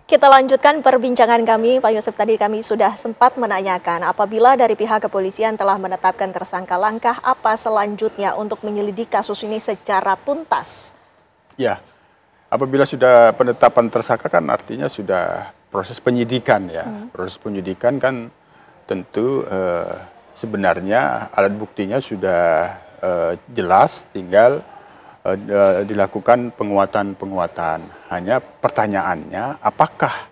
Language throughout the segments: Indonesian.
Kita lanjutkan perbincangan kami, Pak Yusuf. Tadi kami sudah sempat menanyakan apabila dari pihak kepolisian telah menetapkan tersangka, langkah apa selanjutnya untuk menyelidiki kasus ini secara tuntas? Ya, apabila sudah penetapan tersangka kan artinya sudah proses penyidikan ya. Proses penyidikan kan tentu sebenarnya alat buktinya sudah jelas, tinggal dilakukan penguatan-penguatan. Hanya pertanyaannya, apakah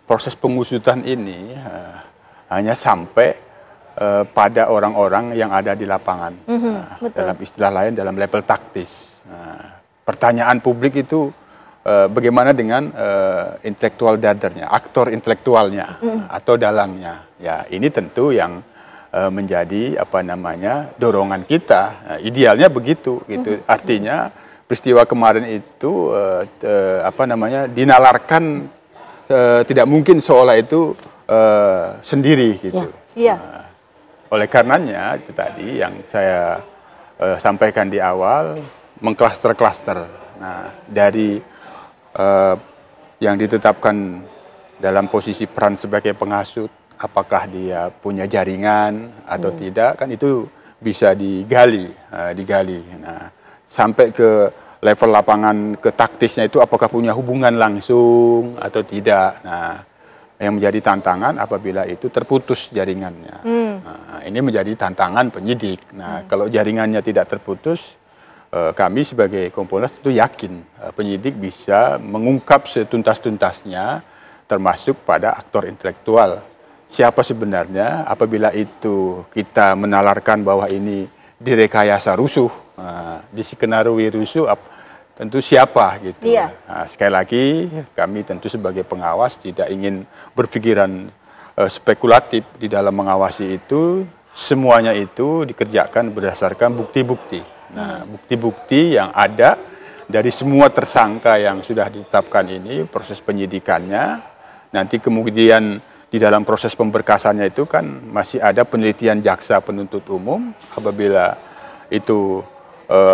proses pengusutan ini hanya sampai pada orang-orang yang ada di lapangan, dalam istilah lain dalam level taktis. Pertanyaan publik itu bagaimana dengan intelektual dadernya, aktor intelektualnya atau dalangnya. Ya, ini tentu yang menjadi dorongan kita. Idealnya begitu gitu. Artinya peristiwa kemarin itu dinalarkan tidak mungkin seolah itu sendiri gitu. Ya. Oleh karenanya itu tadi yang saya sampaikan di awal, mengklaster-klaster. Nah, dari yang ditetapkan dalam posisi peran sebagai penghasut, apakah dia punya jaringan atau tidak, kan itu bisa digali. Nah, sampai ke level lapangan, ke taktisnya itu apakah punya hubungan langsung atau tidak. Nah, yang menjadi tantangan apabila itu terputus jaringannya. Nah, ini menjadi tantangan penyidik. Nah, kalau jaringannya tidak terputus, kami sebagai Kompolnas itu yakin penyidik bisa mengungkap setuntas-tuntasnya, termasuk pada aktor intelektual. Siapa sebenarnya apabila itu kita menalarkan bahwa ini direkayasa rusuh, diskenaroi rusuh, tentu siapa gitu. Nah, sekali lagi kami tentu sebagai pengawas tidak ingin berpikiran spekulatif di dalam mengawasi itu. Semuanya itu dikerjakan berdasarkan bukti-bukti. Nah, bukti-bukti yang ada dari semua tersangka yang sudah ditetapkan ini, proses penyidikannya, nanti kemudian di dalam proses pemberkasannya itu kan masih ada penelitian jaksa penuntut umum. Apabila itu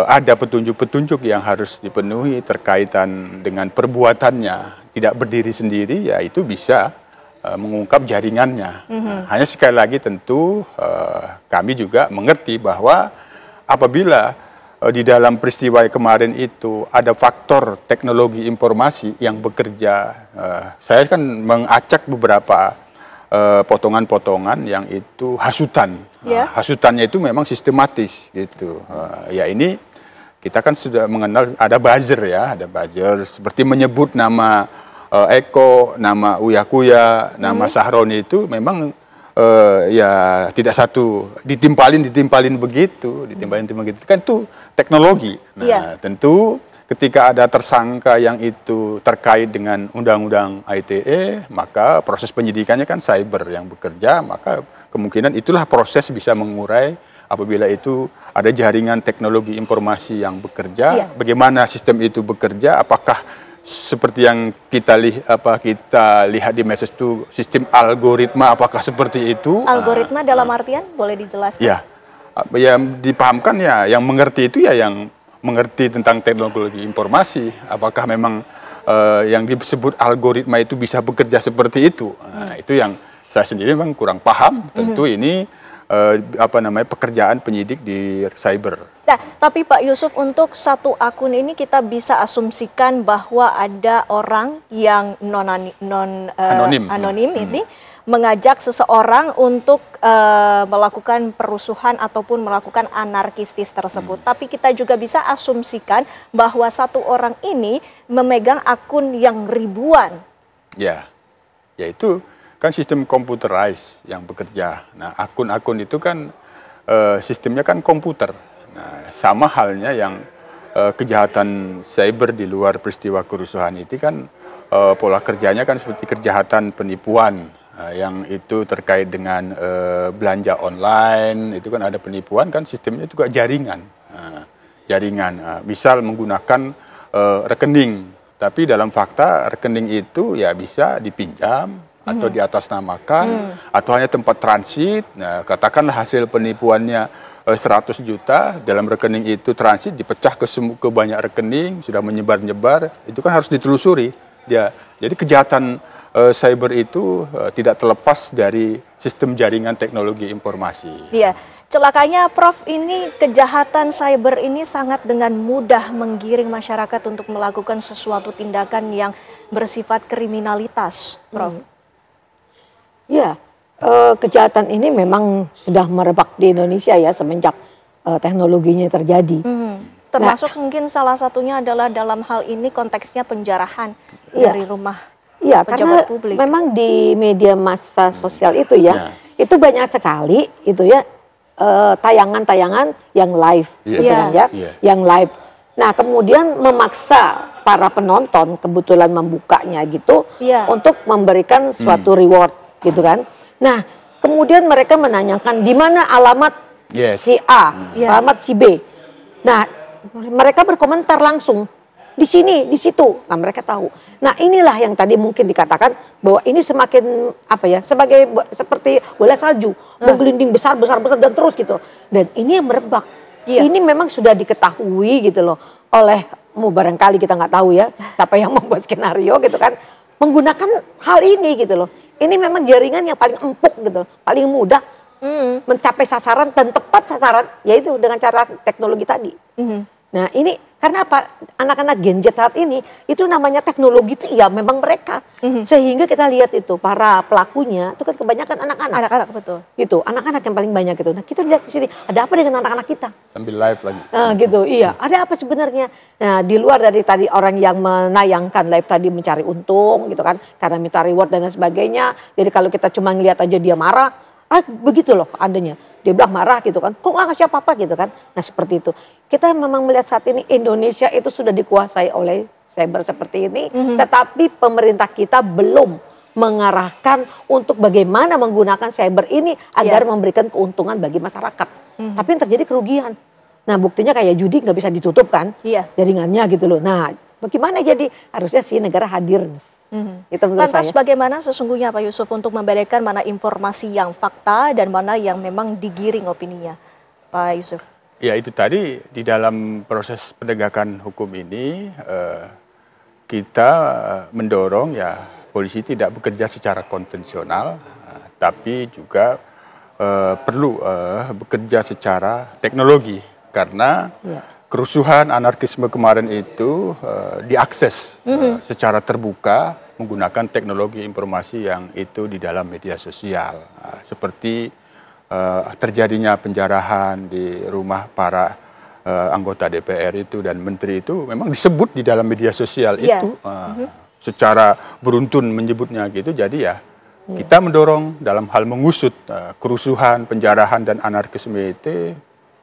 ada petunjuk-petunjuk yang harus dipenuhi terkaitan dengan perbuatannya, tidak berdiri sendiri, ya itu bisa mengungkap jaringannya. Hanya sekali lagi tentu kami juga mengerti bahwa apabila di dalam peristiwa kemarin itu ada faktor teknologi informasi yang bekerja, saya kan mengacak beberapa potongan-potongan yang itu hasutan. Hasutannya itu memang sistematis gitu. Ya ini kita kan sudah mengenal ada buzzer ya, ada buzzer seperti menyebut nama Eko, nama Uya Kuya, nama Sahroni itu memang ya tidak satu ditimpalin begitu kan itu teknologi. Nah, tentu ketika ada tersangka yang itu terkait dengan undang-undang ITE, maka proses penyidikannya kan cyber yang bekerja, maka kemungkinan itulah proses bisa mengurai apabila itu ada jaringan teknologi informasi yang bekerja, bagaimana sistem itu bekerja, apakah seperti yang kita lihat di medsos itu sistem algoritma, apakah seperti itu? Algoritma dalam artian boleh dijelaskan? Ya, yang dipahamkan ya, yang mengerti itu ya yang mengerti tentang teknologi informasi, apakah memang yang disebut algoritma itu bisa bekerja seperti itu. Nah, itu yang saya sendiri memang kurang paham. Tentu ini pekerjaan penyidik di cyber. Nah, tapi Pak Yusuf, untuk satu akun ini kita bisa asumsikan bahwa ada orang yang anonim ini mengajak seseorang untuk melakukan perusuhan ataupun melakukan anarkistis tersebut. Tapi kita juga bisa asumsikan bahwa satu orang ini memegang akun yang ribuan. Ya, yaitu kan sistem computerized yang bekerja. Nah, akun-akun itu kan sistemnya kan komputer. Nah, sama halnya yang kejahatan cyber di luar peristiwa kerusuhan itu kan pola kerjanya kan seperti kejahatan penipuan. Yang itu terkait dengan belanja online, itu kan ada penipuan, kan sistemnya juga jaringan. Misal menggunakan rekening, tapi dalam fakta rekening itu ya bisa dipinjam atau diatasnamakan, atau hanya tempat transit. Nah, katakanlah hasil penipuannya 100 juta, dalam rekening itu transit dipecah ke banyak rekening, sudah menyebar-nyebar, itu kan harus ditelusuri. Jadi kejahatan cyber itu tidak terlepas dari sistem jaringan teknologi informasi. Iya, celakanya Prof, ini kejahatan cyber ini sangat dengan mudah menggiring masyarakat untuk melakukan sesuatu tindakan yang bersifat kriminalitas, Prof. Ya, kejahatan ini memang sudah merebak di Indonesia ya semenjak teknologinya terjadi. Termasuk mungkin salah satunya adalah dalam hal ini konteksnya penjarahan dari rumah. Iya, karena publik. Memang di media massa sosial itu ya, itu banyak sekali itu ya tayangan-tayangan yang live, gitu kan ya, yang live. Nah, kemudian memaksa para penonton kebetulan membukanya gitu untuk memberikan suatu reward, gitu kan. Nah, kemudian mereka menanyakan di mana alamat si A, alamat si B. Nah, mereka berkomentar langsung. Di sini, di situ. Nah, mereka tahu. Nah, inilah yang tadi mungkin dikatakan bahwa ini semakin seperti bola salju, menggelinding besar dan terus gitu. Dan ini yang merebak. Ini memang sudah diketahui gitu loh oleh barangkali kita nggak tahu ya siapa yang membuat skenario gitu kan, menggunakan hal ini gitu loh. Ini memang jaringan yang paling empuk gitu loh, paling mudah mencapai sasaran dan tepat sasaran, yaitu dengan cara teknologi tadi. Nah, ini karena apa? Anak-anak Gen Z saat ini itu namanya teknologi itu ya memang mereka. Sehingga kita lihat itu para pelakunya itu kan kebanyakan anak-anak. Anak-anak, betul. Gitu, anak-anak yang paling banyak gitu. Nah, kita lihat di sini ada apa dengan anak-anak kita? Sambil live lagi. Nah, gitu, iya. Ada apa sebenarnya? Nah, di luar dari tadi orang yang menayangkan live tadi mencari untung gitu kan, karena minta reward dan lain sebagainya. Jadi kalau kita cuma ngelihat aja dia marah, begitu loh adanya. Dia bilang marah gitu kan, kok nggak ngasih apa-apa gitu kan. Nah, seperti itu. Kita memang melihat saat ini Indonesia itu sudah dikuasai oleh cyber seperti ini. Tetapi pemerintah kita belum mengarahkan untuk bagaimana menggunakan cyber ini agar memberikan keuntungan bagi masyarakat. Tapi yang terjadi kerugian. Nah, buktinya kayak judi nggak bisa ditutup kan jaringannya gitu loh. Nah, bagaimana jadi? Harusnya sih negara hadir. Lantas bagaimana sesungguhnya Pak Yusuf untuk membedakan mana informasi yang fakta dan mana yang memang digiring opininya, Pak Yusuf? Ya, itu tadi di dalam proses penegakan hukum ini kita mendorong ya polisi tidak bekerja secara konvensional, tapi juga perlu bekerja secara teknologi karena kerusuhan anarkisme kemarin itu diakses secara terbuka menggunakan teknologi informasi yang itu di dalam media sosial. Seperti terjadinya penjarahan di rumah para anggota DPR itu dan menteri itu memang disebut di dalam media sosial itu secara beruntun menyebutnya gitu. Jadi ya kita mendorong dalam hal mengusut kerusuhan, penjarahan dan anarkisme itu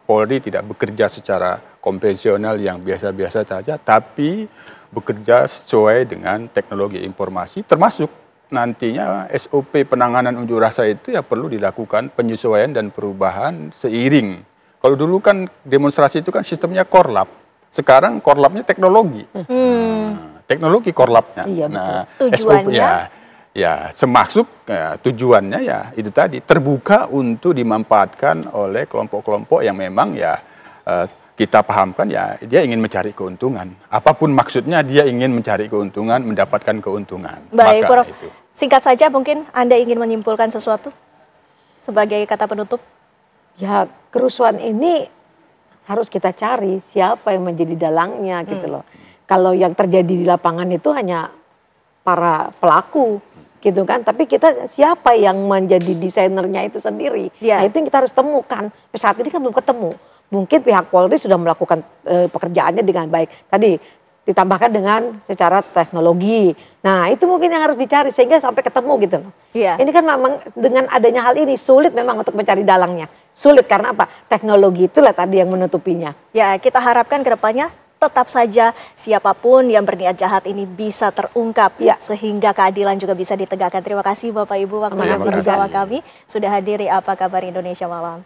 Polri tidak bekerja secara konvensional yang biasa-biasa saja, tapi bekerja sesuai dengan teknologi informasi, termasuk nantinya SOP penanganan unjuk rasa itu ya perlu dilakukan penyesuaian dan perubahan seiring. Kalau dulu kan demonstrasi itu kan sistemnya korlap, sekarang korlapnya teknologi, teknologi korlapnya. Nah, tujuannya? Ya, semaksud tujuannya ya itu tadi terbuka untuk dimanfaatkan oleh kelompok-kelompok yang memang ya kita pahamkan ya dia ingin mencari keuntungan. Apapun maksudnya dia ingin mencari keuntungan, mendapatkan keuntungan. Baik, Prof. Singkat saja mungkin Anda ingin menyimpulkan sesuatu sebagai kata penutup. Ya, kerusuhan ini harus kita cari siapa yang menjadi dalangnya gitu loh. Kalau yang terjadi di lapangan itu hanya para pelaku gitu kan, tapi kita siapa yang menjadi desainernya itu sendiri. Nah, itu yang kita harus temukan. Saat ini kan belum ketemu. Mungkin pihak Polri sudah melakukan pekerjaannya dengan baik. Tadi ditambahkan dengan secara teknologi. Nah, itu mungkin yang harus dicari sehingga sampai ketemu gitu loh. Ini kan memang dengan adanya hal ini sulit memang untuk mencari dalangnya. Sulit karena apa? Teknologi itulah tadi yang menutupinya. Ya, kita harapkan ke depannya tetap saja siapapun yang berniat jahat ini bisa terungkap sehingga keadilan juga bisa ditegakkan. Terima kasih Bapak Ibu waktunya bersama kami sudah hadir di Apa Kabar Indonesia Malam.